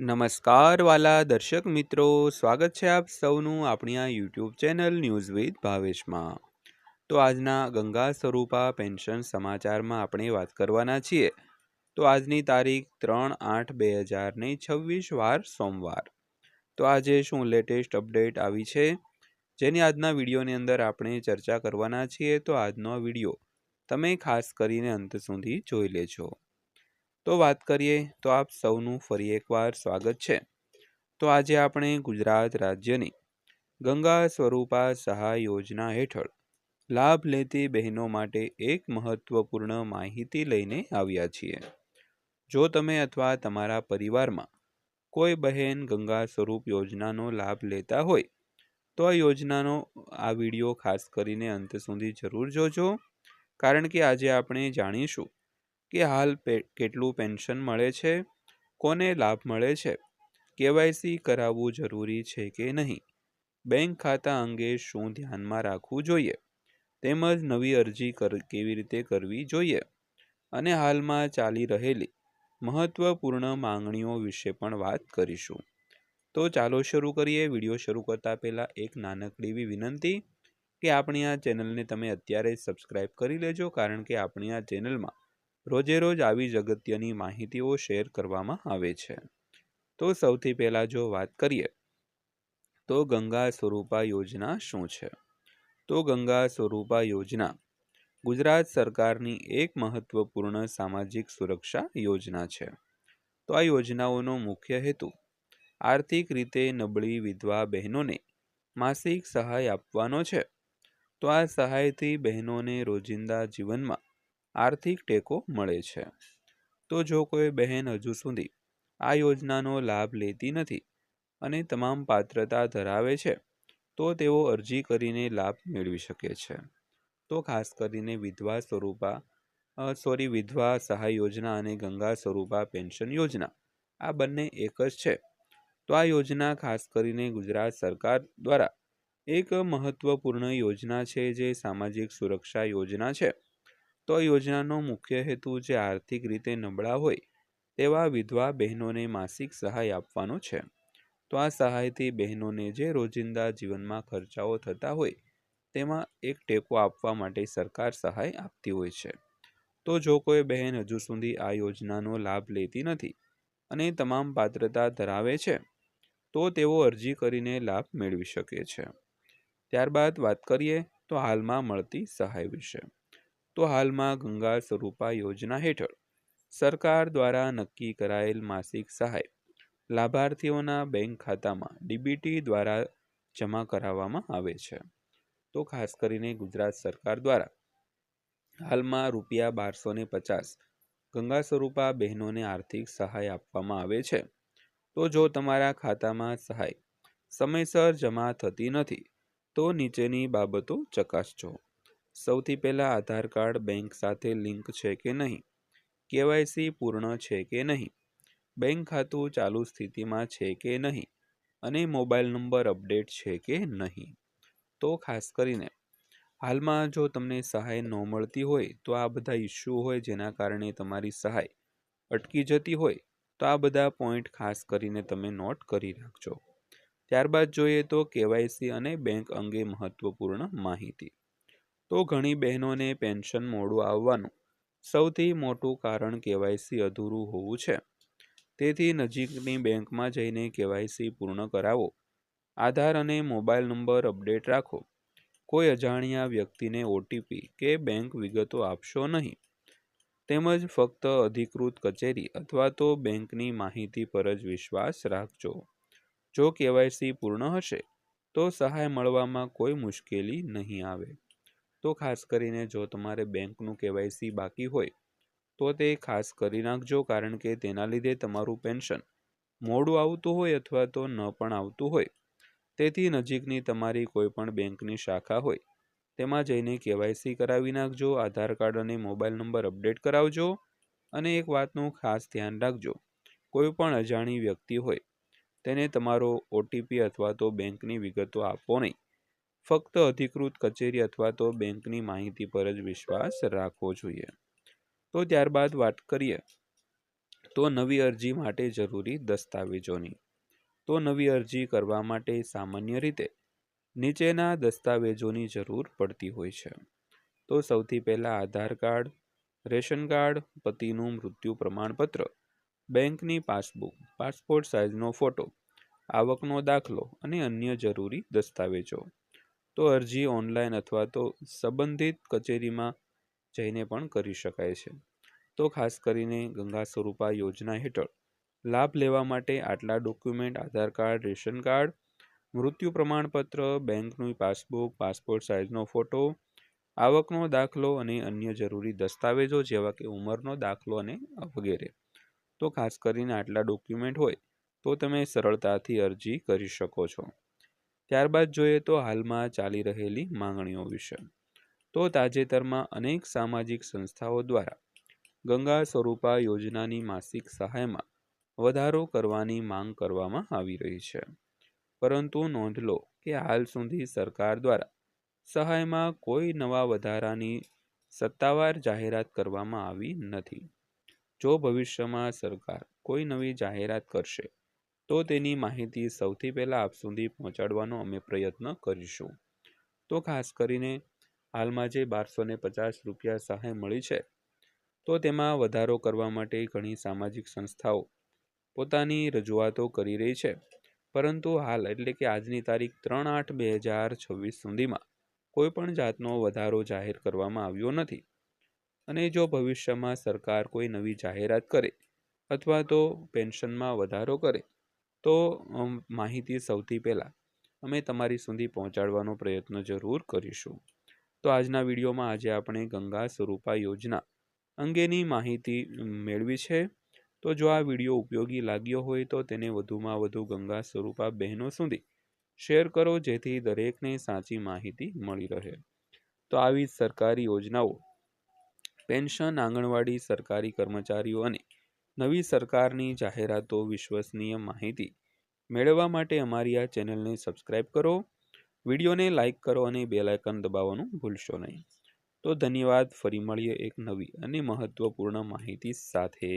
નમસ્કાર વાલા દર્શક મિત્રો, સ્વાગત છે આપ સૌનું આપણી આ યુટ્યુબ ચેનલ ન્યૂઝ વિથ ભાવેશમાં। તો આજના ગંગા સ્વરૂપા પેન્શન સમાચારમાં આપણે વાત કરવાના છીએ। તો આજની તારીખ 3/8/2026 વાર સોમવાર। તો આજે શું લેટેસ્ટ અપડેટ આવી છે જેની આજના વિડીયોની અંદર આપણે ચર્ચા કરવાના છીએ। તો આજનો વિડીયો તમે ખાસ કરીને અંત સુધી જોઈ લેજો। તો વાત કરીએ તો આપ સૌનું ફરી એકવાર સ્વાગત છે। તો આજે આપણે ગુજરાત રાજ્યની ગંગા સ્વરૂપા સહાય યોજના હેઠળ લાભ લેતી બહેનો માટે એક મહત્વપૂર્ણ માહિતી લઈને આવ્યા છીએ। જો તમે અથવા તમારા પરિવારમાં કોઈ બહેન ગંગા સ્વરૂપ યોજનાનો લાભ લેતા હોય તો આ યોજનાનો આ વિડીયો ખાસ કરીને અંત સુધી જરૂર જોજો, કારણ કે આજે આપણે જાણીશું કે હાલ કેટલું પેન્શન મળે છે, કોને લાભ મળે છે, કેવાયસી કરાવવું જરૂરી છે કે નહીં, બેંક ખાતા અંગે શું ધ્યાનમાં રાખવું જોઈએ, તેમજ નવી અરજી કેવી રીતે કરવી જોઈએ અને હાલમાં ચાલી રહેલી મહત્વપૂર્ણ માંગણીઓ વિશે પણ વાત કરીશું। તો ચાલો શરૂ કરીએ। વિડીયો શરૂ કરતા પહેલાં એક નાનકડી એવી વિનંતી કે આપણી આ ચેનલને તમે અત્યારે સબસ્ક્રાઈબ કરી લેજો, કારણ કે આપણી આ ચેનલમાં રોજે રોજ આવી જ અગત્યની માહિતીઓ શેર કરવામાં આવે છે। તો સૌથી પહેલાં જો વાત કરીએ તો ગંગા સ્વરૂપા યોજના શું છે। તો ગંગા સ્વરૂપા યોજના ગુજરાત સરકારની એક મહત્વપૂર્ણ સામાજિક સુરક્ષા યોજના છે। તો આ યોજનાઓનો મુખ્ય હેતુ આર્થિક રીતે નબળી વિધવા બહેનોને માસિક સહાય આપવાનો છે। તો આ સહાયથી બહેનોને રોજિંદા જીવનમાં આર્થિક ટેકો મળે છે। તો જો કોઈ બહેન હજુ સુધી આ યોજનાનો લાભ લેતી નથી અને તમામ પાત્રતા ધરાવે છે તો તેઓ અરજી કરીને લાભ મેળવી શકે છે। તો ખાસ કરીને વિધવા સહાય યોજના અને ગંગા સ્વરૂપા પેન્શન યોજના આ બંને એક જ છે। તો આ યોજના ખાસ કરીને ગુજરાત સરકાર દ્વારા એક મહત્વપૂર્ણ યોજના છે, જે સામાજિક સુરક્ષા યોજના છે। તો આ યોજનાનો મુખ્ય હેતુ જે આર્થિક રીતે નબળા હોય તેવા વિધવા બહેનોને માસિક સહાય આપવાનો છે। તો આ સહાયથી બહેનોને જે રોજિંદા જીવનમાં ખર્ચાઓ થતા હોય તેમાં એક ટેકો આપવા માટે સરકાર સહાય આપતી હોય છે। તો જો કોઈ બહેન હજુ સુધી આ યોજનાનો લાભ લેતી નથી અને તમામ પાત્રતા ધરાવે છે તો તેઓ અરજી કરીને લાભ મેળવી શકે છે। ત્યારબાદ વાત કરીએ તો હાલમાં મળતી સહાય વિશે। તો હાલમાં ગંગા સ્વરૂપા યોજના હેઠળ સરકાર દ્વારા નક્કી કરાયેલ માસિક સહાય લાભાર્થીઓના બેંક ખાતામાં ડીબીટી દ્વારા જમા કરાવવામાં આવે છે। તો ખાસ કરીને ગુજરાત સરકાર દ્વારા હાલમાં ₹1250 ગંગા સ્વરૂપા બહેનોને આર્થિક સહાય આપવામાં આવે છે। તો જો તમારા ખાતામાં સહાય સમયસર જમા થતી નથી તો નીચેની બાબતો ચકાસજો। સૌથી પહેલાં આધાર કાર્ડ બેંક સાથે લિંક છે કે નહીં, કેવાયસી પૂર્ણ છે કે નહીં, બેંક ખાતું ચાલુ સ્થિતિમાં છે કે નહીં અને મોબાઈલ નંબર અપડેટ છે કે નહીં। તો ખાસ કરીને હાલમાં જો તમને સહાય ન મળતી હોય તો આ બધા ઇસ્યુ હોય જેના કારણે તમારી સહાય અટકી જતી હોય તો આ બધા પોઈન્ટ ખાસ કરીને તમે નોટ કરી રાખજો। ત્યારબાદ જોઈએ તો કેવાયસી અને બેંક અંગે મહત્વપૂર્ણ માહિતી। તો ઘણી બહેનોને પેન્શન મોડું આવવાનું સૌથી મોટું કારણ કેવાયસી અધૂરું હોવું છે। તેથી નજીકની બેંકમાં જઈને કેવાયસી પૂર્ણ કરાવો, આધાર અને મોબાઈલ નંબર અપડેટ રાખો, કોઈ અજાણ્યા વ્યક્તિને ઓટીપી કે બેંક વિગતો આપશો નહીં, તેમજ ફક્ત અધિકૃત કચેરી અથવા તો બેંકની માહિતી પર જ વિશ્વાસ રાખજો। જો કેવાયસી પૂર્ણ હશે તો સહાય મળવામાં કોઈ મુશ્કેલી નહીં આવે। તો ખાસ કરીને જો તમારે બેંકનું કેવાયસી બાકી હોય તો તે ખાસ કરી નાખજો, કારણ કે તેના લીધે તમારું પેન્શન મોડું આવતું હોય અથવા તો ન પણ આવતું હોય। તેથી નજીકની તમારી કોઈ પણ બેંકની શાખા હોય તેમાં જઈને કેવાયસી કરાવી નાખજો, આધાર કાર્ડ અને મોબાઈલ નંબર અપડેટ કરાવજો અને એક વાતનું ખાસ ધ્યાન રાખજો, કોઈ પણ અજાણી વ્યક્તિ હોય તેને તમારો ઓટીપી અથવા તો બેંકની વિગતો આપો નહીં, ફક્ત અધિકૃત કચેરી અથવા તો બેંકની માહિતી પર જ વિશ્વાસ રાખવો જોઈએ। તો ત્યારબાદ વાત કરીએ તો નવી અરજી માટે જરૂરી દસ્તાવેજોની. તો નવી અરજી કરવા માટે સામાન્ય રીતે નીચેના દસ્તાવેજોની જરૂર પડતી હોય છે. તો સૌથી પહેલાં આધાર કાર્ડ, રેશન કાર્ડ, પતિનું મૃત્યુ પ્રમાણપત્ર, બેંકની પાસબુક, પાસપોર્ટ સાઇઝનો ફોટો, આવકનો દાખલો અને અન્ય જરૂરી દસ્તાવેજો. તો અરજી ઓનલાઈન અથવા તો સંબંધિત કચેરીમાં જઈને પણ કરી શકાય છે. તો ખાસ કરીને ગંગા સ્વરૂપા યોજના હેઠળ લાભ લેવા માટે આટલા ડોક્યુમેન્ટ આધાર કાર્ડ, રેશન કાર્ડ, મૃત્યુ પ્રમાણપત્ર, બેંકની પાસબુક, પાસપોર્ટ સાઇઝનો ફોટો, આવકનો દાખલો અને અન્ય જરૂરી દસ્તાવેજો જેવા કે ઉંમરનો દાખલો અને વગેરે. તો ખાસ કરીને આટલા ડોક્યુમેન્ટ હોય તો તમે સરળતાથી અરજી કરી શકો છો. ત્યારબાદ જોઈએ તો હાલમાં ચાલી રહેલી માંગણીઓ વિશે. તો તાજેતરમાં અનેક સામાજિક સંસ્થાઓ દ્વારા ગંગા સ્વરૂપા યોજનાની માસિક સહાયમાં વધારો કરવાની માંગ કરવામાં આવી રહી છે. પરંતુ નોંધ લો કે હાલ સુધી સરકાર દ્વારા સહાયમાં કોઈ નવા વધારાની સત્તાવાર જાહેરાત કરવામાં આવી નથી. જો ભવિષ્યમાં સરકાર કોઈ નવી જાહેરાત કરશે તો તેની માહિતી સૌથી પહેલાં આપ સુધી પહોંચાડવાનો અમે પ્રયત્ન કરીશું. તો ખાસ કરીને હાલમાં જે 1250 રૂપિયા સહાય મળી છે તો તેમાં વધારો કરવા માટે ઘણી સામાજિક સંસ્થાઓ પોતાની રજૂઆતો કરી રહી છે. પરંતુ હાલ એટલે કે આજની તારીખ 3/8/2026 સુધીમાં કોઈ પણ જાતનો વધારો જાહેર કરવામાં આવ્યો નથી. અને જો ભવિષ્યમાં સરકાર કોઈ નવી જાહેરાત કરે અથવા તો પેન્શનમાં વધારો કરે તો માહિતી સૌથી પહેલાં અમે તમારી સુધી પહોંચાડવાનો પ્રયત્ન જરૂર કરીશું. તો આજના વિડીયોમાં આજે આપણે ગંગા સ્વરૂપા યોજના અંગેની માહિતી મેળવી છે. તો જો આ વિડીયો ઉપયોગી લાગ્યો હોય તો તેને વધુમાં વધુ ગંગા સ્વરૂપા બહેનો સુધી શેર કરો જેથી દરેકને સાચી માહિતી મળી રહે. તો આવી સરકારી યોજનાઓ, પેન્શન, આંગણવાડી, સરકારી કર્મચારીઓ અને નવી સરકારની જાહેરાતો વિશ્વસનીય માહિતી મેળવવા માટે અમારી આ ચેનલને સબસ્ક્રાઈબ કરો, વિડીયોને લાઇક કરો અને બેલ આઇકન દબાવવાનું ભૂલશો નહીં. તો ધન્યવાદ. ફરી મળીએ એક નવી અને મહત્વપૂર્ણ માહિતી સાથે.